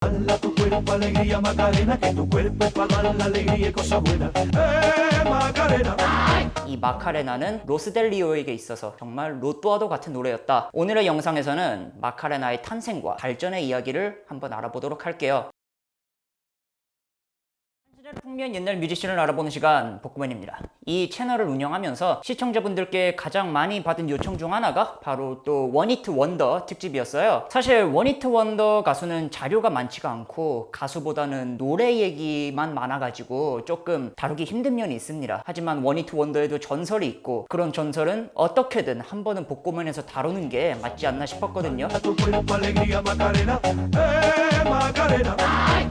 Dala tu cuerpo alegría Macarena, que tu cuerpo es para dar la alegría y cosas buenas. Macarena. 이 마카레나는 로스델리오에게 있어서 정말 로또와도 같은 노래였다. 오늘의 영상에서는 마카레나의 탄생과 발전의 이야기를 한번 알아보도록 할게요. 풍미한 옛날 뮤지션을 알아보는 시간, 복구맨입니다. 이 채널을 운영하면서 시청자분들께 가장 많이 받은 요청 중 하나가 바로 또 원히트 원더 특집이었어요. 사실 원히트 원더 가수는 자료가 많지가 않고 가수보다는 노래 얘기만 많아가지고 조금 다루기 힘든 면이 있습니다. 하지만 원히트 원더에도 전설이 있고 그런 전설은 어떻게든 한 번은 복구맨에서 다루는 게 맞지 않나 싶었거든요. Tu cuerpo alegría Macarena, Macarena.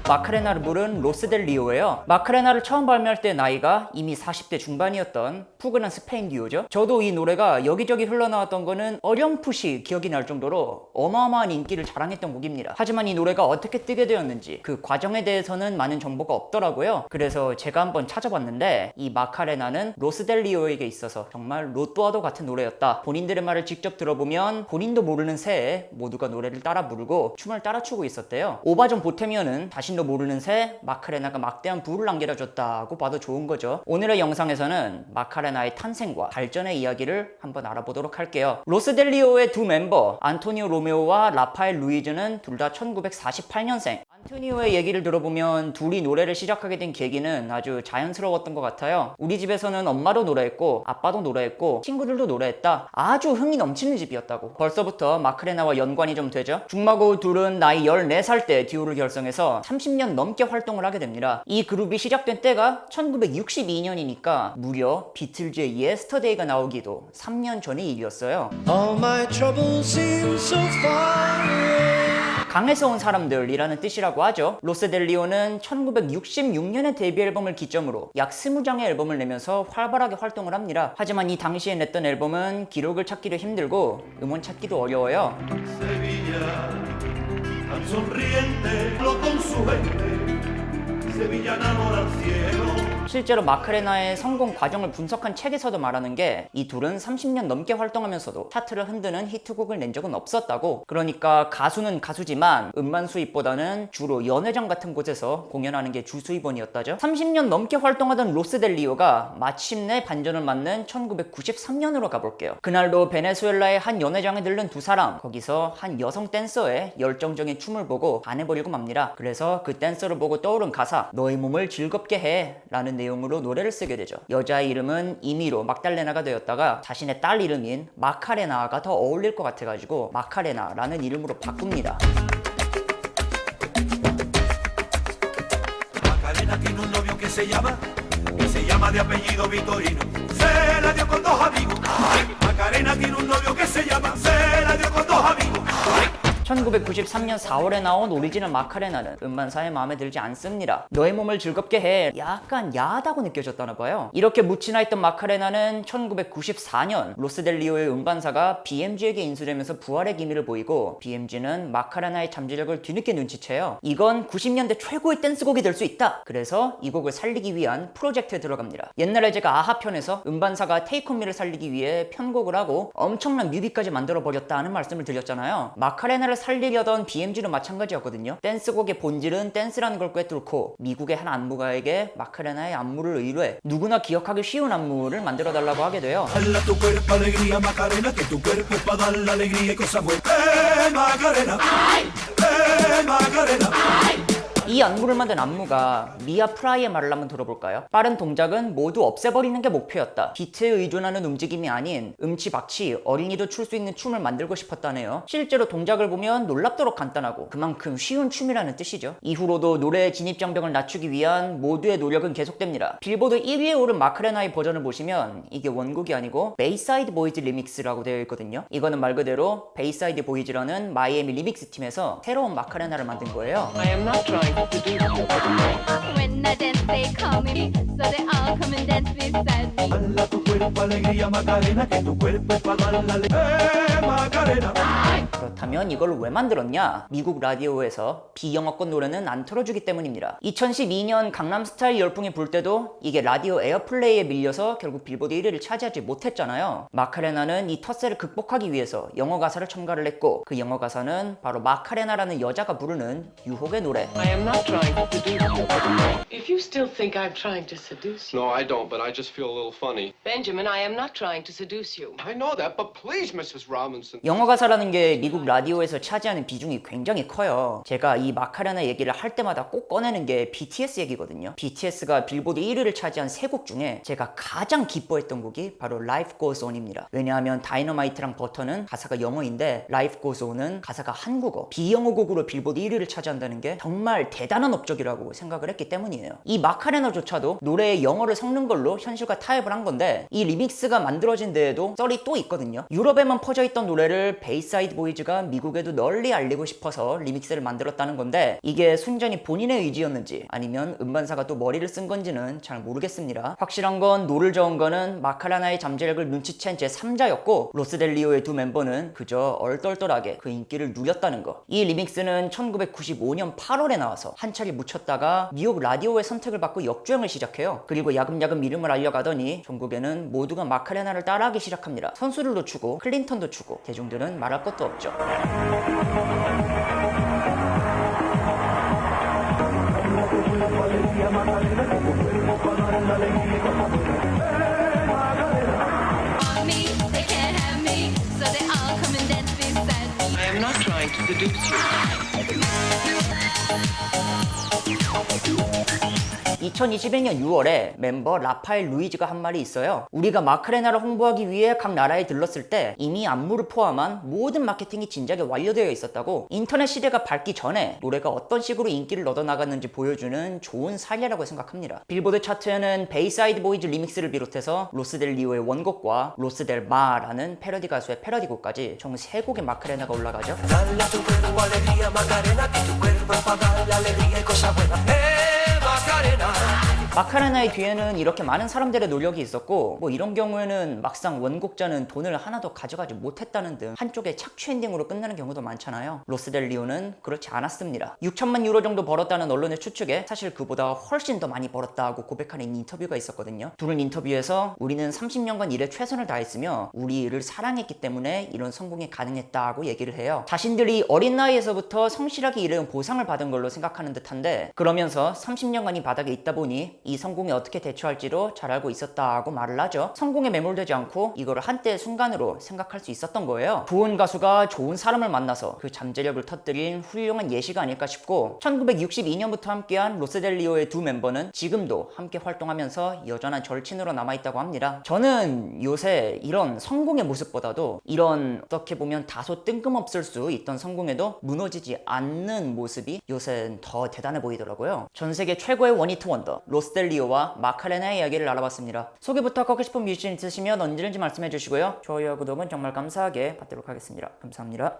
마카레나를 부른 로스델리오예요. 마카레나를 처음 발매할 때 나이가 이미 40대 중반이었던 푸근한 스페인 듀오죠. 저도 이 노래가 여기저기 흘러나왔던 거는 어렴풋이 기억이 날 정도로 어마어마한 인기를 자랑했던 곡입니다. 하지만 이 노래가 어떻게 뜨게 되었는지 그 과정에 대해서는 많은 정보가 없더라고요. 그래서 제가 한번 찾아봤는데 이 마카레나는 로스델리오에게 있어서 정말 로또와도 같은 노래였다. 본인들의 말을 직접 들어보면 본인도 모르는 새에 모두가 노래를 따라 부르고 춤을 따라 추고 있었대요. 오바좀 보태면은 자신도 모르는 새 마카레나가 막대한 부를 남겨줬다고 봐도 좋은 거죠. 오늘의 영상에서는 마카레나의 탄생과 발전의 이야기를 한번 알아보도록 할게요. 로스델리오의 두 멤버 안토니오 로메오와 라파엘 루이즈는 둘 다 1948년생. 안토니오의 얘기를 들어보면 둘이 노래를 시작하게 된 계기는 아주 자연스러웠던 것 같아요. 우리 집에서는 엄마도 노래했고 아빠도 노래했고 친구들도 노래했다. 아주 흥이 넘치는 집이었다고. 벌써부터 마카레나와 연관이 좀 되죠. 중마고 둘은 나이 14살 때 듀오를 결성해서 30년 넘게 활동을 하게 됩니다. 이 그룹이 시작된 때가 1962년이니까 무려 비틀즈의 예스터데이가 나오기도 3년 전의 일이었어요. All my troubles seem so far away. 강에서 온 사람들이라는 뜻이라고 하죠. 로스델리오는 1966년에 데뷔 앨범을 기점으로 약 20장의 앨범을 내면서 활발하게 활동을 합니다. 하지만 이 당시에 냈던 앨범은 기록을 찾기도 힘들고 음원 찾기도 어려워요. Sevilla, tan sonriente, lo con su gente. Sevilla enamora al cielo. 실제로 마카레나의 성공 과정을 분석한 책에서도 말하는 게 이 둘은 30년 넘게 활동하면서도 차트를 흔드는 히트곡을 낸 적은 없었다고. 그러니까 가수는 가수지만 음반 수입보다는 주로 연회장 같은 곳에서 공연하는 게 주 수입원이었다죠. 30년 넘게 활동하던 로스델리오가 마침내 반전을 맞는 1993년으로 가볼게요. 그날도 베네수엘라의 한 연회장에 들른 두 사람, 거기서 한 여성 댄서의 열정적인 춤을 보고 반해버리고 맙니다. 그래서 그 댄서를 보고 떠오른 가사, 너의 몸을 즐겁게 해 라는 내용으로 노래를 쓰게 되죠. 여자의 이름은 임의로 막달레나가 되었다가 자신의 딸 이름인 마카레나가 더 어울릴 것 같아가지고 마카레나라는 이름으로 바꿉니다. Macarena tiene un novio que se llama de apellido Vitorino. Se la dio con dos amigos. Macarena tiene un novio que se la dio con dos amigos. 1993년 4월에 나온 오리지널 마카레나는 음반사에 마음에 들지 않습니다. 너의 몸을 즐겁게 해 약간 야하다고 느껴졌다나 봐요. 이렇게 묻히나 했던 마카레나는 1994년 로스델리오의 음반사가 BMG에게 인수되면서 부활의 기미를 보이고 BMG는 마카레나의 잠재력을 뒤늦게 눈치채요. 이건 90년대 최고의 댄스곡이 될 수 있다. 그래서 이 곡을 살리기 위한 프로젝트에 들어갑니다. 옛날에 제가 아하 편에서 음반사가 테이크 온 미를 살리기 위해 편곡을 하고 엄청난 뮤비까지 만들어버렸다는 말씀을 드렸잖아요. 마카레나를 살리려던 BMG는 마찬가지였거든요. 댄스곡의 본질은 댄스라는 걸 꿰뚫고 미국의 한 안무가에게 마카레나의 안무를 의뢰해 누구나 기억하기 쉬운 안무를 만들어달라고 하게 돼요. Dala tu cuerpo alegría Macarena, que tu cuerpo es para dar la alegría y cosas buenas. Macarena, Macarena. 이 안무를 만든 안무가 미아 프라이의 말을 한번 들어볼까요? 빠른 동작은 모두 없애버리는 게 목표였다. 비트에 의존하는 움직임이 아닌 음치박치 어린이도 출 수 있는 춤을 만들고 싶었다네요. 실제로 동작을 보면 놀랍도록 간단하고 그만큼 쉬운 춤이라는 뜻이죠. 이후로도 노래의 진입장벽을 낮추기 위한 모두의 노력은 계속됩니다. 빌보드 1위에 오른 마카레나의 버전을 보시면 이게 원곡이 아니고 베이사이드 보이즈 리믹스라고 되어 있거든요. 이거는 말 그대로 베이사이드 보이즈라는 마이애미 리믹스 팀에서 새로운 마카레나를 만든 거예요. I am not trying to seduce you. When I dance, they call me, so they all come and dance beside me. Dala tu cuerpo alegría Macarena, que tu cuerpo es para dar la Macarena. 그렇다면 이걸 왜 만들었냐? 미국 라디오에서 비영어권 노래는 안 틀어주기 때문입니다. 2012년 강남스타일 열풍이 불 때도 이게 라디오 에어플레이에 밀려서 결국 빌보드 1위를 차지하지 못했잖아요. 마카레나는 이 텃세를 극복하기 위해서 영어 가사를 첨가를 했고 그 영어 가사는 바로 마카레나라는 여자가 부르는 유혹의 노래. I am not trying to seduce you. If you still think I'm trying to seduce you. No, I don't, but I just feel a little funny. Benjamin, I am not trying to seduce you. I know that, but please, Mrs. Robinson. 영어 가사라는 게 미국 라디오에서 차지하는 비중이 굉장히 커요. 제가 이 마카레나 얘기를 할 때마다 꼭 꺼내는 게 BTS 얘기거든요. BTS가 빌보드 1위를 차지한 세 곡 중에 제가 가장 기뻐했던 곡이 바로 Life Goes On입니다. 왜냐하면 다이너마이트랑 버터는 가사가 영어인데 Life Goes On은 가사가 한국어, 비영어 곡으로 빌보드 1위를 차지한다는 게 정말 대단한 업적이라고 생각을 했기 때문이에요. 이 마카레나조차도 노래에 영어를 섞는 걸로 현실과 타협을 한 건데 이 리믹스가 만들어진 데에도 썰이 또 있거든요. 유럽에만 퍼져있던 노래를 베이사이드 보이즈가 미국에도 널리 알리고 싶어서 리믹스를 만들었다는 건데 이게 순전히 본인의 의지였는지 아니면 음반사가 또 머리를 쓴 건지는 잘 모르겠습니다. 확실한 건 노를 저은 거는 마카레나의 잠재력을 눈치챈 제3자였고 로스델리오의 두 멤버는 그저 얼떨떨하게 그 인기를 누렸다는 거. 이 리믹스는 1995년 8월에 나와서 한 차례 묻혔다가 뉴욕 라디오의 선택을 받고 역주행을 시작해요. 그리고 야금야금 이름을 알려가더니 전국에는 모두가 마카레나를 따라하기 시작합니다. 선수들도 추고 클린턴도 추고 대중들은 말할 것도 없죠. Want me, they can't have me, so they all come and dance beside me. I am not trying to seduce you. 2021년 6월에 멤버 라파엘 루이즈가 한 말이 있어요. 우리가 마카레나를 홍보하기 위해 각 나라에 들렀을 때 이미 안무를 포함한 모든 마케팅이 진작에 완료되어 있었다고. 인터넷 시대가 밝기 전에 노래가 어떤 식으로 인기를 얻어나갔는지 보여주는 좋은 사례라고 생각합니다. 빌보드 차트에는 베이사이드 보이즈 리믹스를 비롯해서 로스델리오의 원곡과 로스델 마라는 패러디 가수의 패러디곡까지 총 3곡의 마카레나가 올라가죠. Dala tu cuerpo alegría Macarena, que tu cuerpo es para dar la alegría y cosas buenas. Macarena. 마카레나의 뒤에는 이렇게 많은 사람들의 노력이 있었고 뭐 이런 경우에는 막상 원곡자는 돈을 하나도 가져가지 못했다는 등 한쪽에 착취 엔딩으로 끝나는 경우도 많잖아요. 로스델리오는 그렇지 않았습니다. 6천만 유로 정도 벌었다는 언론의 추측에 사실 그보다 훨씬 더 많이 벌었다고 고백하는 인터뷰가 있었거든요. 둘은 인터뷰에서 우리는 30년간 일에 최선을 다했으며 우리 일을 사랑했기 때문에 이런 성공이 가능했다고 얘기를 해요. 자신들이 어린 나이에서부터 성실하게 일해온 보상을 받은 걸로 생각하는 듯한데 그러면서 30년간이 바닥에 있다 보니 이 성공에 어떻게 대처할지도 잘 알고 있었다고 말을 하죠. 성공에 매몰되지 않고 이거를 한때의 순간으로 생각할 수 있었던 거예요. 부은 가수가 좋은 사람을 만나서 그 잠재력을 터뜨린 훌륭한 예시가 아닐까 싶고 1962년부터 함께한 로스델리오의 두 멤버는 지금도 함께 활동하면서 여전한 절친으로 남아있다고 합니다. 저는 요새 이런 성공의 모습보다도 이런 어떻게 보면 다소 뜬금없을 수 있던 성공에도 무너지지 않는 모습이 요새는 더 대단해 보이더라고요. 전 세계 최고의 원히트 원더 로스델리오와 마카레나의 이야기를 알아봤습니다. 소개부터 하고 싶은 뮤지션 있으시면 언제든지 말씀해 주시고요. 좋아요와 구독은 정말 감사하게 받도록 하겠습니다. 감사합니다.